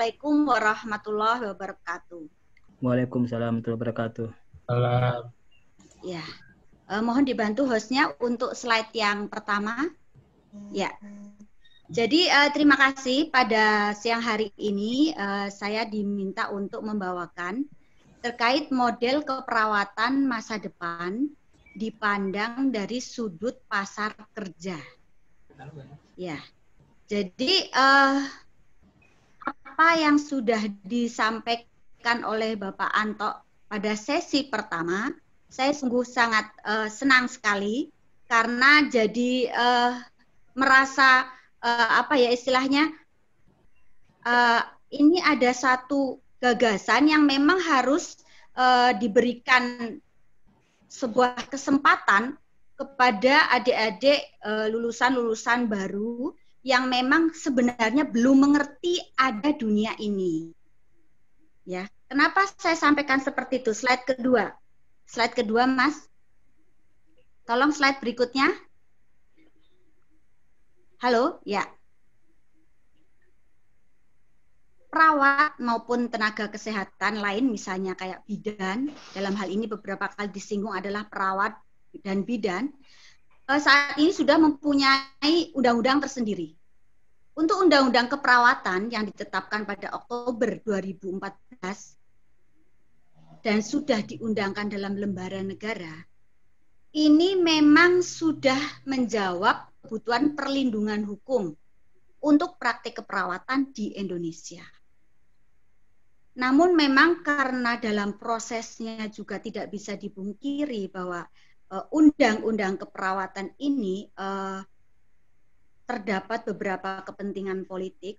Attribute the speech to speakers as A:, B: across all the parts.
A: Assalamualaikum warahmatullahi wabarakatuh.
B: Waalaikumsalam warahmatullahi wabarakatuh.
C: Salam.
A: Ya, mohon dibantu hostnya untuk slide yang pertama. Ya, jadi terima kasih pada siang hari ini saya diminta untuk membawakan terkait model keperawatan masa depan dipandang dari sudut pasar kerja. Ya, jadi apa yang sudah disampaikan oleh Bapak Anto pada sesi pertama, saya sungguh sangat senang sekali karena jadi merasa apa ya istilahnya ini ada satu gagasan yang memang harus diberikan sebuah kesempatan kepada adik-adik lulusan-lulusan baru yang memang sebenarnya belum mengerti ada dunia ini. Ya, kenapa saya sampaikan seperti itu? Slide kedua. Slide kedua, Mas. Tolong slide berikutnya. Halo, ya. Perawat maupun tenaga kesehatan lain, misalnya kayak bidan, dalam hal ini beberapa kali disinggung adalah perawat dan bidan, saat ini sudah mempunyai undang-undang tersendiri. Untuk undang-undang keperawatan yang ditetapkan pada Oktober 2014 dan sudah diundangkan dalam lembaran negara, ini memang sudah menjawab kebutuhan perlindungan hukum untuk praktik keperawatan di Indonesia. Namun memang karena dalam prosesnya juga tidak bisa dipungkiri bahwa undang-undang keperawatan ini terdapat beberapa kepentingan politik,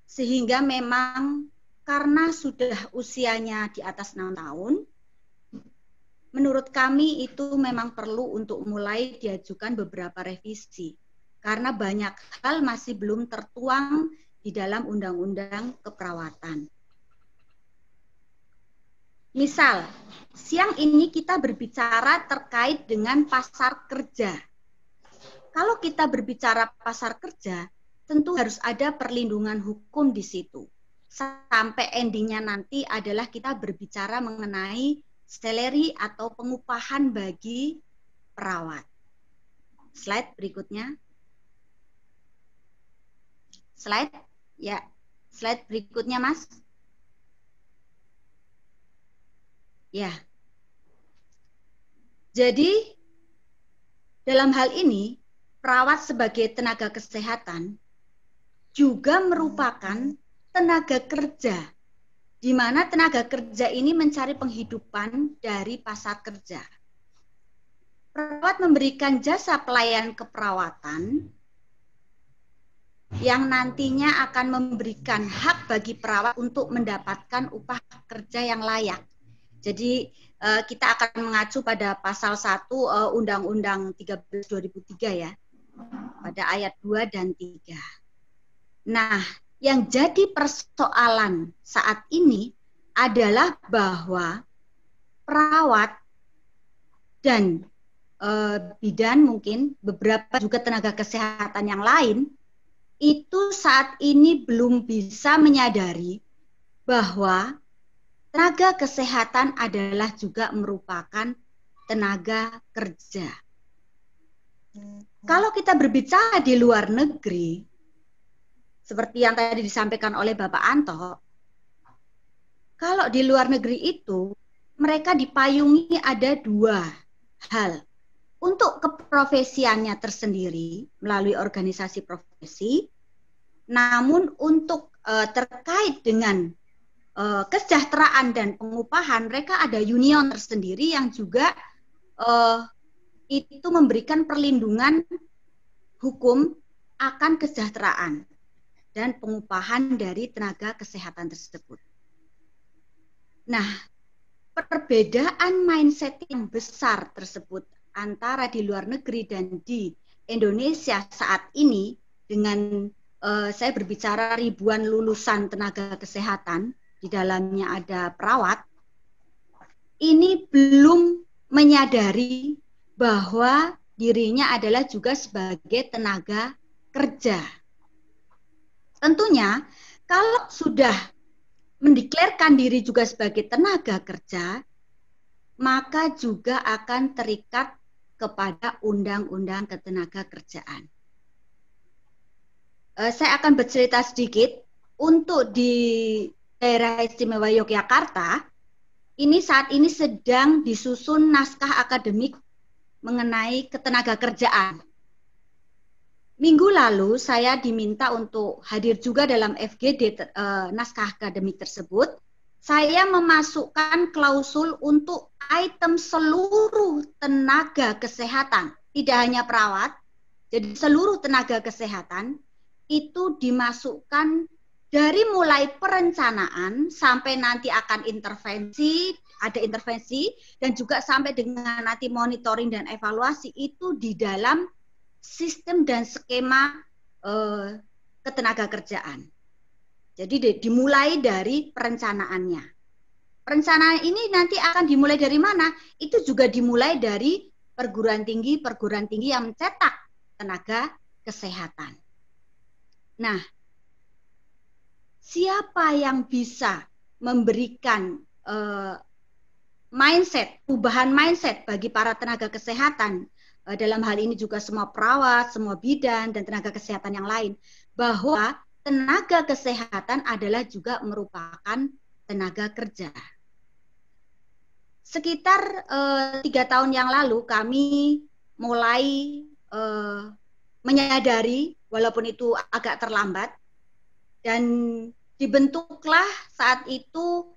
A: sehingga memang karena sudah usianya di atas 6 tahun, menurut kami itu memang perlu untuk mulai diajukan beberapa revisi, karena banyak hal masih belum tertuang di dalam undang-undang keperawatan. Misal, siang ini kita berbicara terkait dengan pasar kerja. Kalau kita berbicara pasar kerja, tentu harus ada perlindungan hukum di situ. Sampai endingnya nanti adalah kita berbicara mengenai salary atau pengupahan bagi perawat. Slide berikutnya. Slide, ya. Slide berikutnya, Mas. Ya. Jadi, dalam hal ini, perawat sebagai tenaga kesehatan juga merupakan tenaga kerja, di mana tenaga kerja ini mencari penghidupan dari pasar kerja. Perawat memberikan jasa pelayanan keperawatan yang nantinya akan memberikan hak bagi perawat untuk mendapatkan upah kerja yang layak. Jadi kita akan mengacu pada pasal 1 Undang-Undang 13 2003 ya, pada ayat 2 dan 3. Nah, yang jadi persoalan saat ini adalah bahwa perawat dan bidan mungkin beberapa juga tenaga kesehatan yang lain itu saat ini belum bisa menyadari bahwa tenaga kesehatan adalah juga merupakan tenaga kerja. Kalau kita berbicara di luar negeri, seperti yang tadi disampaikan oleh Bapak Anto, kalau di luar negeri itu mereka dipayungi ada dua hal. Untuk keprofesiannya tersendiri melalui organisasi profesi, namun untuk terkait dengan kesejahteraan dan pengupahan, mereka ada union tersendiri yang juga itu memberikan perlindungan hukum akan kesejahteraan dan pengupahan dari tenaga kesehatan tersebut. Nah, perbedaan mindset yang besar tersebut antara di luar negeri dan di Indonesia saat ini dengan saya berbicara ribuan lulusan tenaga kesehatan, di dalamnya ada perawat, ini belum menyadari bahwa dirinya adalah juga sebagai tenaga kerja. Tentunya Kalau sudah mendeklarasikan diri juga sebagai tenaga kerja, maka juga akan terikat kepada undang-undang ketenaga kerjaan. Saya akan bercerita sedikit. Untuk di daerah istimewa Yogyakarta, ini saat ini sedang disusun naskah akademik mengenai ketenaga kerjaan. Minggu lalu saya diminta untuk hadir juga dalam FGD naskah akademik tersebut. Saya memasukkan klausul untuk item seluruh tenaga kesehatan, tidak hanya perawat, jadi seluruh tenaga kesehatan itu dimasukkan dari mulai perencanaan sampai nanti akan intervensi, ada intervensi, dan juga sampai dengan nanti monitoring dan evaluasi itu di dalam sistem dan skema ketenaga kerjaan. Jadi dimulai dari perencanaannya. Perencanaan ini nanti akan dimulai dari mana? Itu juga dimulai dari perguruan tinggi yang mencetak tenaga kesehatan. Nah, siapa yang bisa memberikan perubahan mindset bagi para tenaga kesehatan, dalam hal ini juga semua perawat, semua bidan, dan tenaga kesehatan yang lain, bahwa tenaga kesehatan adalah juga merupakan tenaga kerja. Sekitar 3 tahun yang lalu kami mulai menyadari, walaupun itu agak terlambat, dan dibentuklah saat itu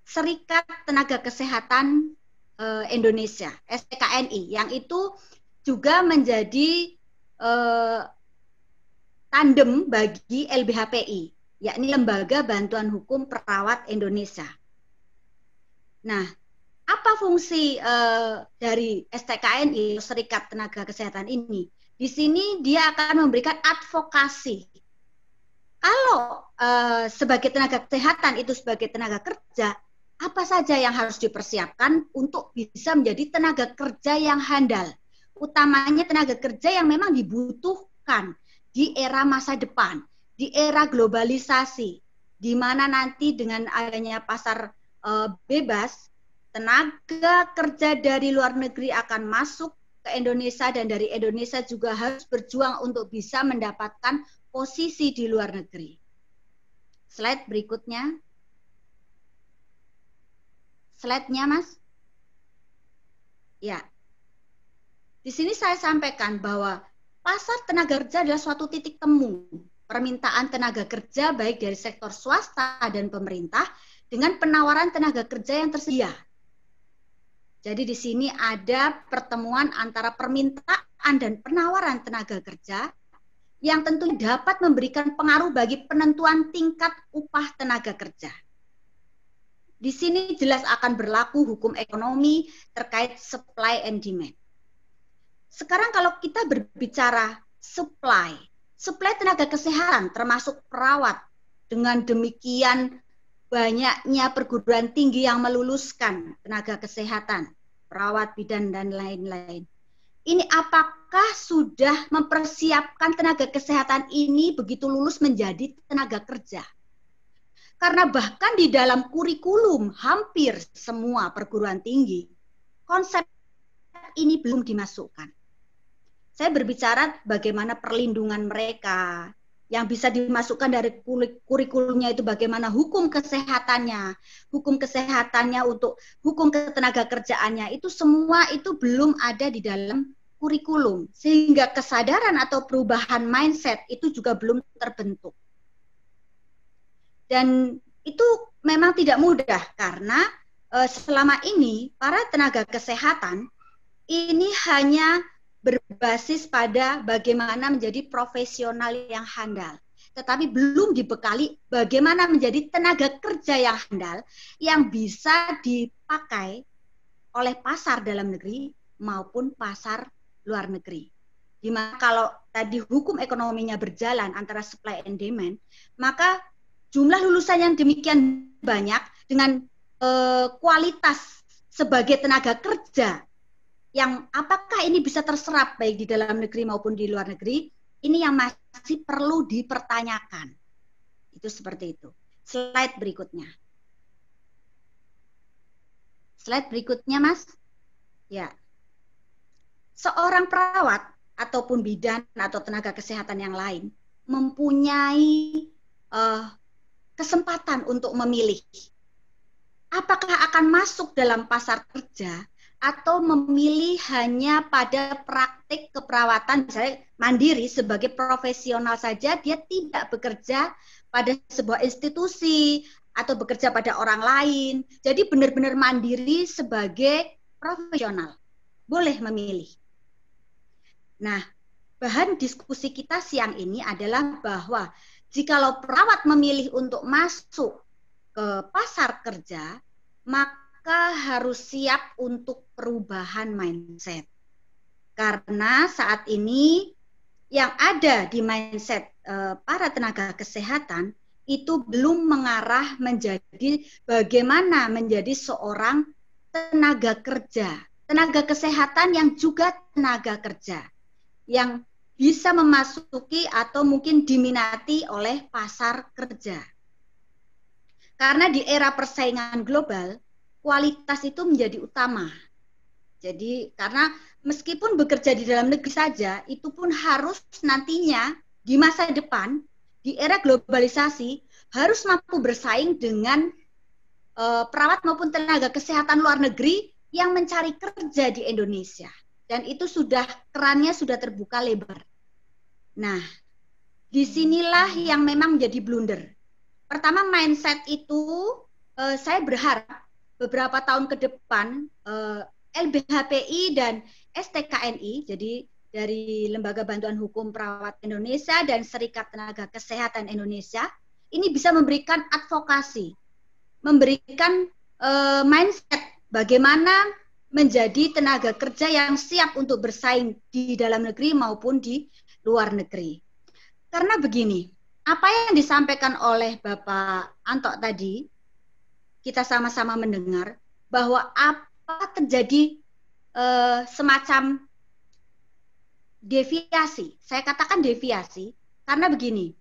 A: Serikat Tenaga Kesehatan Indonesia, STKNI, yang itu juga menjadi tandem bagi LBHPI, yakni Lembaga Bantuan Hukum Perawat Indonesia. Nah, apa fungsi dari STKNI, Serikat Tenaga Kesehatan ini? Di sini dia akan memberikan advokasi. Kalau sebagai tenaga kesehatan itu sebagai tenaga kerja, apa saja yang harus dipersiapkan untuk bisa menjadi tenaga kerja yang handal? Utamanya tenaga kerja yang memang dibutuhkan di era masa depan, di era globalisasi, di mana nanti dengan adanya pasar bebas, tenaga kerja dari luar negeri akan masuk ke Indonesia, dan dari Indonesia juga harus berjuang untuk bisa mendapatkan posisi di luar negeri. Slide berikutnya. Slide-nya, Mas. Ya. Di sini saya sampaikan bahwa pasar tenaga kerja adalah suatu titik temu permintaan tenaga kerja baik dari sektor swasta dan pemerintah dengan penawaran tenaga kerja yang tersedia. Jadi di sini ada pertemuan antara permintaan dan penawaran tenaga kerja yang tentu dapat memberikan pengaruh bagi penentuan tingkat upah tenaga kerja. Di sini jelas akan berlaku hukum ekonomi terkait supply and demand. Sekarang kalau kita berbicara supply tenaga kesehatan termasuk perawat, dengan demikian banyaknya perguruan tinggi yang meluluskan tenaga kesehatan, perawat, bidan, dan lain-lain. Ini apakah sudah mempersiapkan tenaga kesehatan ini begitu lulus menjadi tenaga kerja? Karena bahkan di dalam kurikulum hampir semua perguruan tinggi, konsep ini belum dimasukkan. Saya berbicara bagaimana perlindungan mereka, yang bisa dimasukkan dari kurikulumnya itu bagaimana hukum kesehatannya untuk hukum ketenaga kerjaannya, itu semua itu belum ada di dalam kurikulum, sehingga kesadaran atau perubahan mindset itu juga belum terbentuk. Dan itu memang tidak mudah karena selama ini para tenaga kesehatan ini hanya berbasis pada bagaimana menjadi profesional yang handal, tetapi belum dibekali bagaimana menjadi tenaga kerja yang handal yang bisa dipakai oleh pasar dalam negeri maupun pasar luar negeri. Dimana kalau tadi hukum ekonominya berjalan antara supply and demand, maka jumlah lulusan yang demikian banyak dengan kualitas sebagai tenaga kerja yang apakah ini bisa terserap baik di dalam negeri maupun di luar negeri, ini yang masih perlu dipertanyakan. Itu seperti itu. Slide berikutnya. Slide berikutnya, Mas. Ya. Seorang perawat ataupun bidan atau tenaga kesehatan yang lain mempunyai kesempatan untuk memilih apakah akan masuk dalam pasar kerja atau memilih hanya pada praktik keperawatan, misalnya mandiri sebagai profesional saja, dia tidak bekerja pada sebuah institusi atau bekerja pada orang lain. Jadi benar-benar mandiri sebagai profesional. Boleh memilih. Nah, bahan diskusi kita siang ini adalah bahwa jikalau perawat memilih untuk masuk ke pasar kerja, maka harus siap untuk perubahan mindset. Karena saat ini yang ada di mindset para tenaga kesehatan itu belum mengarah menjadi bagaimana menjadi seorang tenaga kerja, tenaga kesehatan yang juga tenaga kerja, yang bisa memasuki atau mungkin diminati oleh pasar kerja. Karena di era persaingan global, kualitas itu menjadi utama. Jadi karena meskipun bekerja di dalam negeri saja, itu pun harus nantinya di masa depan, di era globalisasi, harus mampu bersaing dengan perawat maupun tenaga kesehatan luar negeri yang mencari kerja di Indonesia. Dan itu kerannya sudah terbuka lebar. Nah, disinilah yang memang menjadi blunder. Pertama, mindset itu saya berharap beberapa tahun ke depan LBHPI dan STKNI, jadi dari Lembaga Bantuan Hukum Perawat Indonesia dan Serikat Tenaga Kesehatan Indonesia, ini bisa memberikan advokasi, memberikan mindset bagaimana menjadi tenaga kerja yang siap untuk bersaing di dalam negeri maupun di luar negeri. Karena begini, apa yang disampaikan oleh Bapak Anto tadi, kita sama-sama mendengar bahwa apa terjadi semacam deviasi. Saya katakan deviasi karena begini,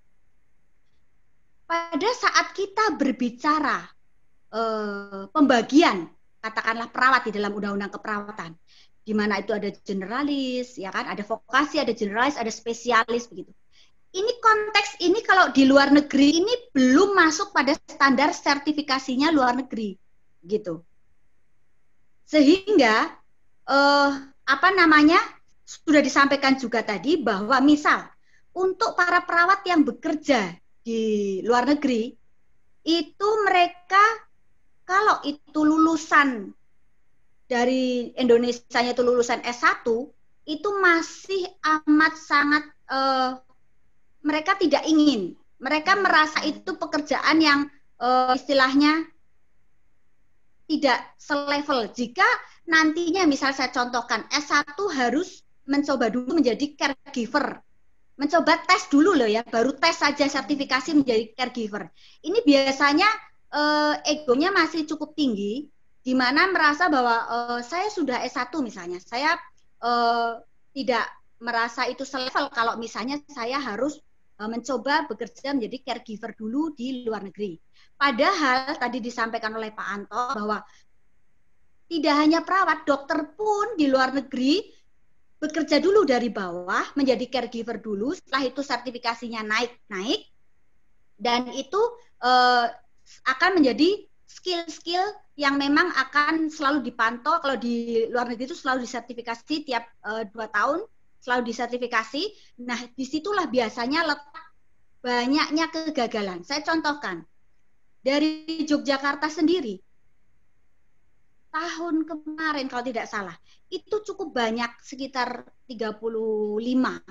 A: pada saat kita berbicara pembagian, katakanlah perawat di dalam undang-undang keperawatan, di mana itu ada generalis, ya kan, ada vokasi, ada generalis, ada spesialis begitu. Ini konteks ini kalau di luar negeri ini belum masuk pada standar sertifikasinya luar negeri, gitu. Sehingga sudah disampaikan juga tadi bahwa misal untuk para perawat yang bekerja di luar negeri itu mereka kalau itu lulusan dari Indonesia itu lulusan S1 itu masih amat sangat mereka tidak ingin. Mereka merasa itu pekerjaan yang istilahnya tidak selevel. Jika nantinya misal saya contohkan S1 harus mencoba dulu menjadi caregiver. Mencoba tes dulu loh ya, baru tes saja sertifikasi menjadi caregiver. Ini biasanya egonya masih cukup tinggi, di mana merasa bahwa saya sudah S1 misalnya. Saya tidak merasa itu selevel kalau misalnya saya harus mencoba bekerja menjadi caregiver dulu di luar negeri. Padahal tadi disampaikan oleh Pak Anto bahwa tidak hanya perawat, dokter pun di luar negeri bekerja dulu dari bawah menjadi caregiver dulu, setelah itu sertifikasinya naik, dan itu akan menjadi skill-skill yang memang akan selalu dipantau. Kalau di luar negeri itu selalu disertifikasi tiap 2 tahun, selalu disertifikasi. Nah, disitulah biasanya letak banyaknya kegagalan. Saya contohkan, dari Yogyakarta sendiri, tahun kemarin kalau tidak salah, itu cukup banyak, sekitar 35,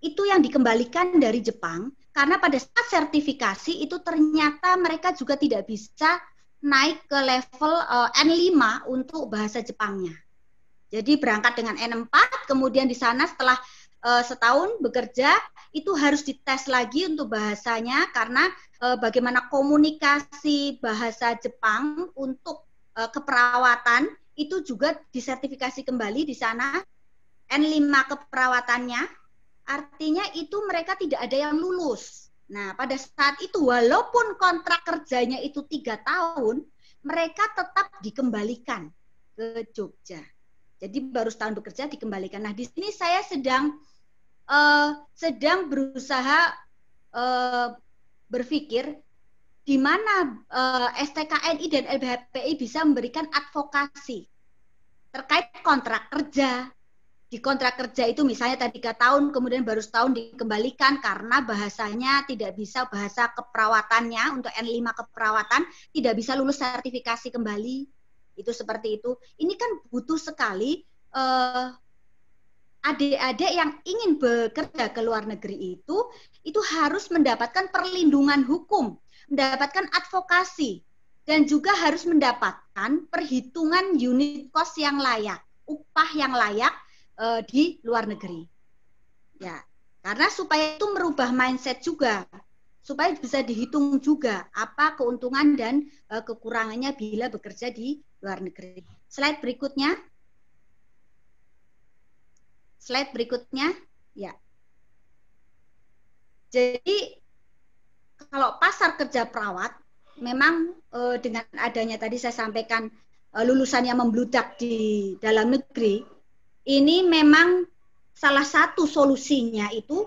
A: itu yang dikembalikan dari Jepang, karena pada saat sertifikasi itu ternyata mereka juga tidak bisa naik ke level N5 untuk bahasa Jepangnya. Jadi berangkat dengan N4, kemudian di sana setelah setahun bekerja, itu harus dites lagi untuk bahasanya, karena bagaimana komunikasi bahasa Jepang untuk keperawatan, itu juga disertifikasi kembali di sana, N5 keperawatannya, artinya itu mereka tidak ada yang lulus. Nah, pada saat itu walaupun kontrak kerjanya itu 3 tahun, mereka tetap dikembalikan ke Jogja. Jadi baru setahun bekerja dikembalikan. Nah, di sini saya sedang berusaha berpikir di mana STKNI dan LBHPI bisa memberikan advokasi terkait kontrak kerja. Di kontrak kerja itu misalnya tadi 3 tahun, kemudian baru setahun dikembalikan karena bahasanya tidak bisa, bahasa keperawatannya untuk N5 keperawatan tidak bisa lulus sertifikasi kembali. Itu seperti itu. Ini kan butuh sekali adik-adik yang ingin bekerja ke luar negeri itu harus mendapatkan perlindungan hukum, mendapatkan advokasi, dan juga harus mendapatkan perhitungan unit cost yang layak, upah yang layak di luar negeri. Ya, karena supaya itu merubah mindset juga, supaya bisa dihitung juga apa keuntungan dan kekurangannya bila bekerja di luar negeri. Slide berikutnya. Slide berikutnya, ya. Jadi kalau pasar kerja perawat, memang dengan adanya tadi saya sampaikan lulusan yang membludak di dalam negeri, ini memang salah satu solusinya itu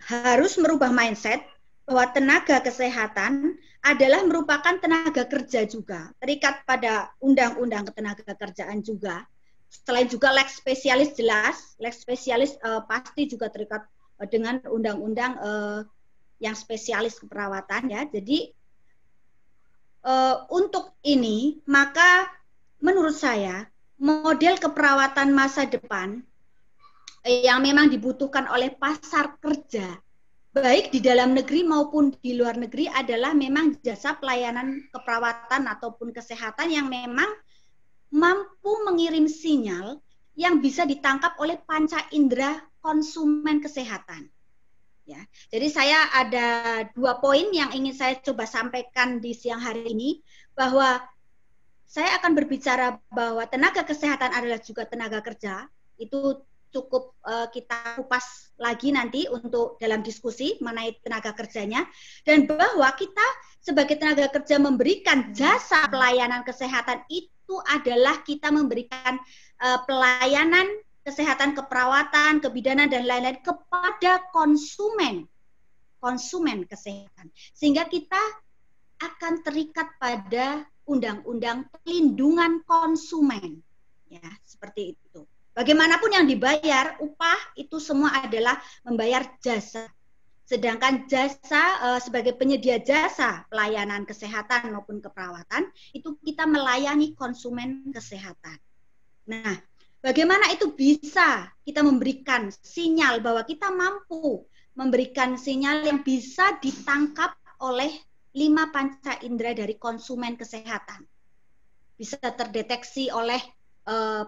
A: harus merubah mindset bahwa tenaga kesehatan adalah merupakan tenaga kerja juga, terikat pada undang-undang ketenagakerjaan juga. Selain juga lex spesialis jelas, lex spesialis pasti juga terikat dengan undang-undang yang spesialis keperawatan ya. Jadi untuk ini maka menurut saya model keperawatan masa depan yang memang dibutuhkan oleh pasar kerja baik di dalam negeri maupun di luar negeri adalah memang jasa pelayanan keperawatan ataupun kesehatan yang memang mampu mengirim sinyal yang bisa ditangkap oleh panca indera konsumen kesehatan. Ya, jadi saya ada 2 poin yang ingin saya coba sampaikan di siang hari ini, bahwa saya akan berbicara bahwa tenaga kesehatan adalah juga tenaga kerja. Itu cukup kita kupas lagi nanti untuk dalam diskusi mengenai tenaga kerjanya, dan bahwa kita sebagai tenaga kerja memberikan jasa pelayanan kesehatan itu adalah kita memberikan pelayanan kesehatan, keperawatan, kebidanan dan lain-lain kepada konsumen kesehatan, sehingga kita akan terikat pada undang-undang perlindungan konsumen, ya seperti itu. Bagaimanapun yang dibayar upah itu semua adalah membayar jasa. Sedangkan jasa sebagai penyedia jasa pelayanan kesehatan maupun keperawatan itu kita melayani konsumen kesehatan. Nah, bagaimana itu bisa kita memberikan sinyal bahwa kita mampu memberikan sinyal yang bisa ditangkap oleh 5 panca indera dari konsumen kesehatan. Bisa terdeteksi oleh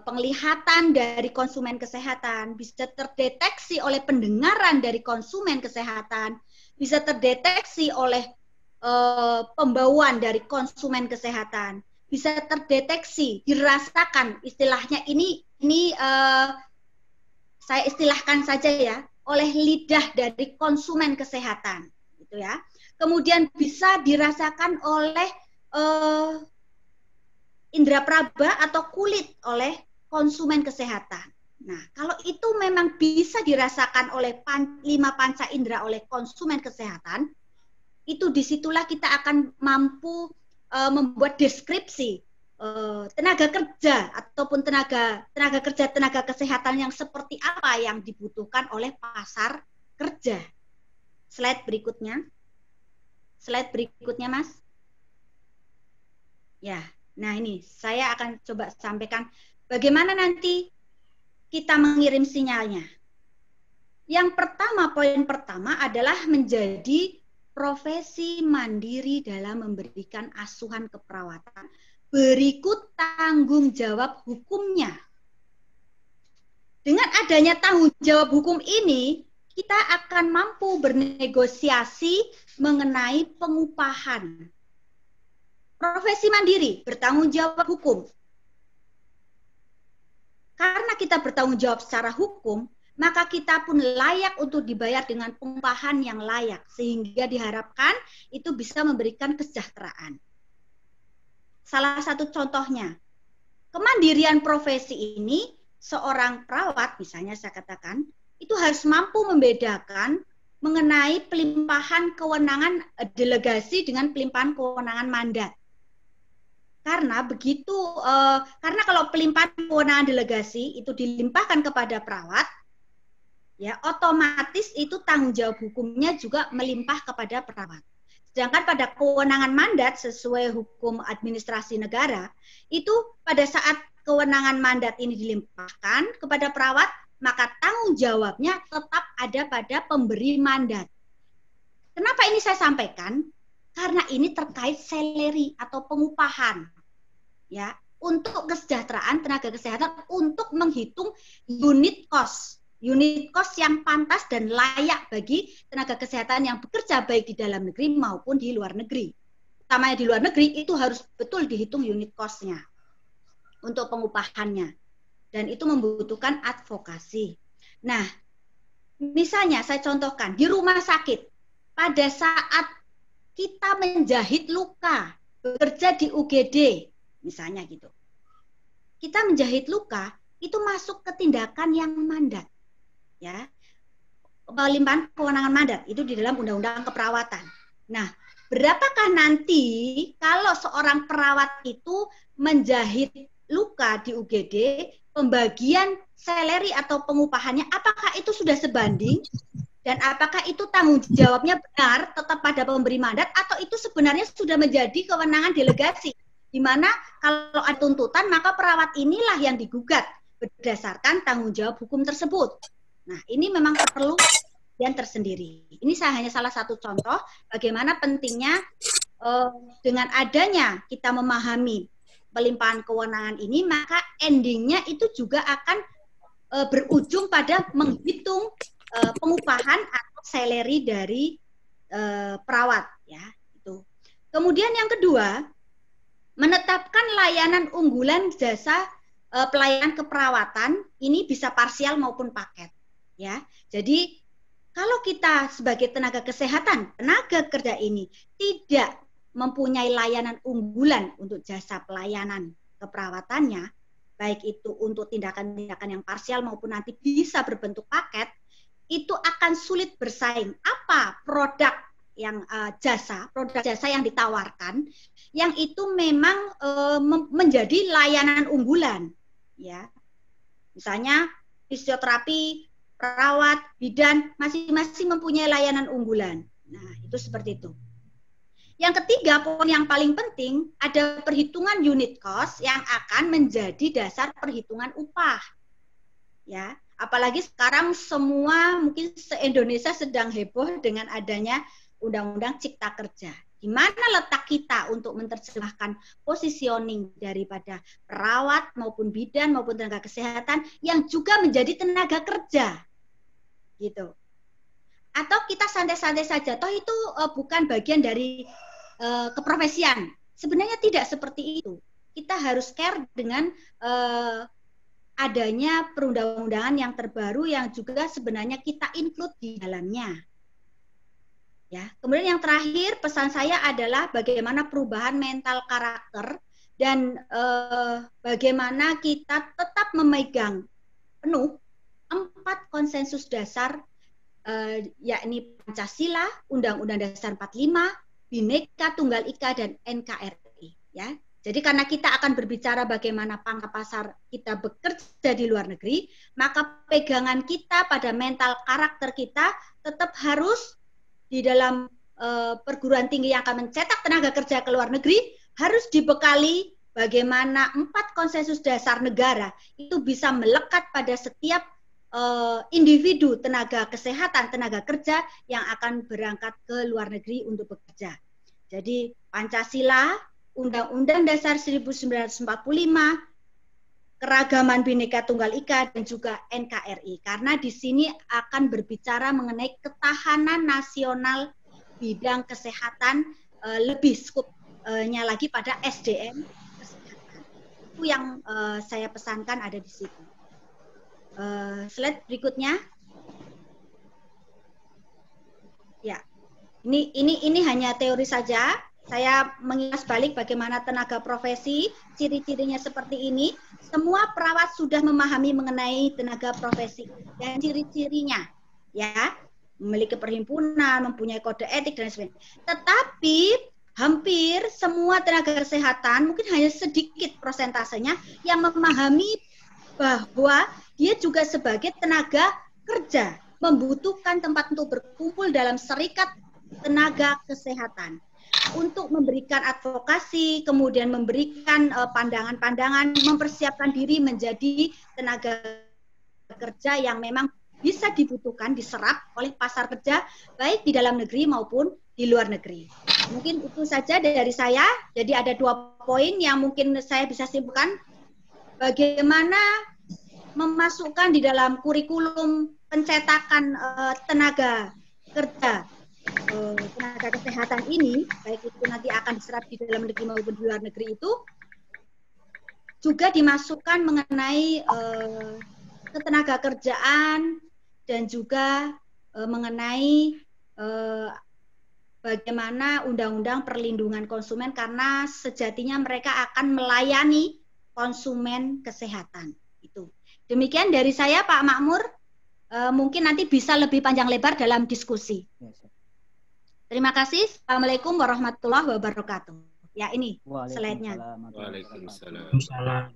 A: penglihatan dari konsumen kesehatan, bisa terdeteksi oleh pendengaran dari konsumen kesehatan, bisa terdeteksi oleh pembauan dari konsumen kesehatan, bisa terdeteksi, dirasakan, istilahnya ini saya istilahkan saja ya, oleh lidah dari konsumen kesehatan, gitu ya. Kemudian bisa dirasakan oleh indera praba atau kulit oleh konsumen kesehatan. Nah, kalau itu memang bisa dirasakan oleh 5 panca indera oleh konsumen kesehatan, itu disitulah kita akan mampu membuat deskripsi tenaga kerja ataupun tenaga kerja, tenaga kesehatan yang seperti apa yang dibutuhkan oleh pasar kerja. Slide berikutnya. Slide berikutnya, Mas. Ya. Nah ini saya akan coba sampaikan bagaimana nanti kita mengirim sinyalnya. Yang pertama, poin pertama adalah menjadi profesi mandiri dalam memberikan asuhan keperawatan berikut tanggung jawab hukumnya. Dengan adanya tanggung jawab hukum ini, kita akan mampu bernegosiasi mengenai pengupahan. Profesi mandiri, bertanggung jawab hukum. Karena kita bertanggung jawab secara hukum, maka kita pun layak untuk dibayar dengan pengupahan yang layak, sehingga diharapkan itu bisa memberikan kesejahteraan. Salah satu contohnya, kemandirian profesi ini, seorang perawat misalnya saya katakan, itu harus mampu membedakan mengenai pelimpahan kewenangan delegasi dengan pelimpahan kewenangan mandat. Karena begitu, karena kalau pelimpahan kewenangan delegasi itu dilimpahkan kepada perawat, ya otomatis itu tanggung jawab hukumnya juga melimpah kepada perawat. Sedangkan pada kewenangan mandat sesuai hukum administrasi negara, itu pada saat kewenangan mandat ini dilimpahkan kepada perawat, maka tanggung jawabnya tetap ada pada pemberi mandat. Kenapa ini saya sampaikan? Karena ini terkait salary atau pengupahan, ya, untuk kesejahteraan tenaga kesehatan, untuk menghitung unit cost yang pantas dan layak bagi tenaga kesehatan yang bekerja baik di dalam negeri maupun di luar negeri. Utamanya di luar negeri itu harus betul dihitung unit cost-nya untuk pengupahannya. Dan itu membutuhkan advokasi. Nah, misalnya saya contohkan, di rumah sakit, pada saat kita menjahit luka, bekerja di UGD, misalnya gitu. Kita menjahit luka, itu masuk ke tindakan yang mandat. Ya, pelimpahan kewenangan mandat itu di dalam undang-undang keperawatan. Nah, berapakah nanti kalau seorang perawat itu menjahit luka di UGD, pembagian salary atau pengupahannya, apakah itu sudah sebanding dan apakah itu tanggung jawabnya benar tetap pada pemberi mandat atau itu sebenarnya sudah menjadi kewenangan delegasi, di mana kalau ada tuntutan maka perawat inilah yang digugat berdasarkan tanggung jawab hukum tersebut. Nah, ini memang perlu yang tersendiri. Ini hanya salah satu contoh bagaimana pentingnya dengan adanya kita memahami pelimpahan kewenangan ini, maka endingnya itu juga akan berujung pada menghitung pengupahan atau salary dari perawat, ya. Itu. Kemudian yang kedua, menetapkan layanan unggulan jasa pelayanan keperawatan ini bisa parsial maupun paket. Ya, jadi kalau kita sebagai tenaga kesehatan, tenaga kerja ini tidak mempunyai layanan unggulan untuk jasa pelayanan keperawatannya, baik itu untuk tindakan-tindakan yang parsial maupun nanti bisa berbentuk paket, itu akan sulit bersaing. Apa produk yang produk jasa yang ditawarkan, yang itu memang menjadi layanan unggulan, ya, misalnya fisioterapi, perawat, bidan, masing-masing mempunyai layanan unggulan. Nah, itu seperti itu. Yang ketiga, poin yang paling penting, ada perhitungan unit cost yang akan menjadi dasar perhitungan upah. Ya, apalagi sekarang semua mungkin se-Indonesia sedang heboh dengan adanya Undang-Undang Cipta Kerja. Di mana letak kita untuk menerjemahkan positioning daripada perawat maupun bidan maupun tenaga kesehatan yang juga menjadi tenaga kerja, gitu. Atau kita santai-santai saja, toh itu bukan bagian dari keprofesian. Sebenarnya tidak seperti itu. Kita harus care dengan adanya perundang-undangan yang terbaru yang juga sebenarnya kita include di dalamnya. Ya, kemudian yang terakhir pesan saya adalah bagaimana perubahan mental karakter dan bagaimana kita tetap memegang penuh 4 konsensus dasar, yakni Pancasila, Undang-Undang Dasar 45, Bhinneka Tunggal Ika dan NKRI. Ya, jadi karena kita akan berbicara bagaimana pangkat pasar kita bekerja di luar negeri, maka pegangan kita pada mental karakter kita tetap harus di dalam perguruan tinggi yang akan mencetak tenaga kerja ke luar negeri harus dibekali bagaimana 4 konsensus dasar negara itu bisa melekat pada setiap individu tenaga kesehatan, tenaga kerja yang akan berangkat ke luar negeri untuk bekerja. Jadi Pancasila, Undang-Undang Dasar 1945, keragaman Bhinneka Tunggal Ika dan juga NKRI, karena di sini akan berbicara mengenai ketahanan nasional bidang kesehatan, lebih skupnya lagi pada SDM kesehatan. Itu yang saya pesankan ada di situ. Slide berikutnya. Ya, ini hanya teori saja. Saya mengilas balik bagaimana tenaga profesi, ciri-cirinya seperti ini. Semua perawat sudah memahami mengenai tenaga profesi dan ciri-cirinya, ya, memiliki perhimpunan, mempunyai kode etik dan sebagainya. Tetapi hampir semua tenaga kesehatan, mungkin hanya sedikit persentasenya yang memahami bahwa dia juga sebagai tenaga kerja, membutuhkan tempat untuk berkumpul dalam serikat tenaga kesehatan untuk memberikan advokasi, kemudian memberikan pandangan-pandangan, mempersiapkan diri menjadi tenaga kerja yang memang bisa dibutuhkan, diserap oleh pasar kerja, baik di dalam negeri maupun di luar negeri. Mungkin itu saja dari saya. Jadi ada 2 poin yang mungkin saya bisa simpulkan. Bagaimana memasukkan di dalam kurikulum pencetakan tenaga kerja, tenaga kesehatan ini, baik itu nanti akan diserap di dalam negeri maupun di luar negeri, itu juga dimasukkan mengenai ketenaga kerjaan dan juga mengenai bagaimana undang-undang perlindungan konsumen, karena sejatinya mereka akan melayani konsumen kesehatan. Itu. Demikian dari saya, Pak Makmur. Mungkin nanti bisa lebih panjang lebar dalam diskusi. Terima kasih. Assalamualaikum warahmatullahi wabarakatuh. Ya, ini slide-nya.
C: Waalaikumsalam.